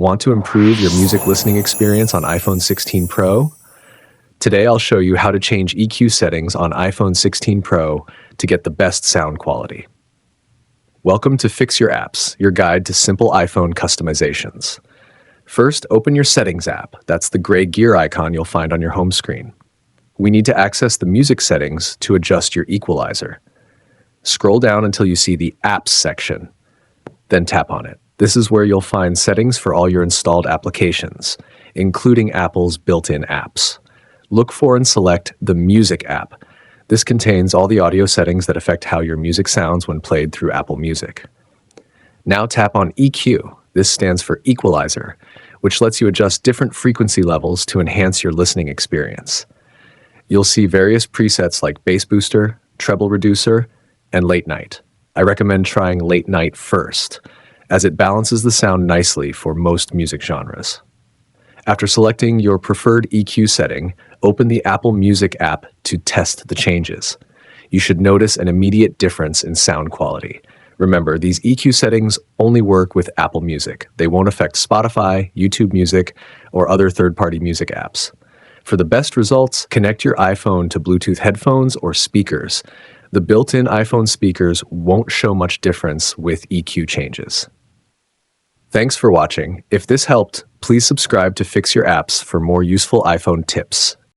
Want to improve your music listening experience on iPhone 16 Pro? Today I'll show you how to change EQ settings on iPhone 16 Pro to get the best sound quality. Welcome to Fix Your Apps, your guide to simple iPhone customizations. First, open your Settings app. That's the gray gear icon you'll find on your home screen. We need to access the music settings to adjust your equalizer. Scroll down until you see the Apps section, then tap on it. This is where you'll find settings for all your installed applications, including Apple's built-in apps. Look for and select the Music app. This contains all the audio settings that affect how your music sounds when played through Apple Music. Now tap on EQ. This stands for equalizer, which lets you adjust different frequency levels to enhance your listening experience. You'll see various presets like bass booster, treble reducer, and late night. I recommend trying late night first, as it balances the sound nicely for most music genres. After selecting your preferred EQ setting, open the Apple Music app to test the changes. You should notice an immediate difference in sound quality. Remember, these EQ settings only work with Apple Music. They won't affect Spotify, YouTube Music, or other third-party music apps. For the best results, connect your iPhone to Bluetooth headphones or speakers. The built-in iPhone speakers won't show much difference with EQ changes. Thanks for watching. If this helped, please subscribe to Fix Your Apps for more useful iPhone tips.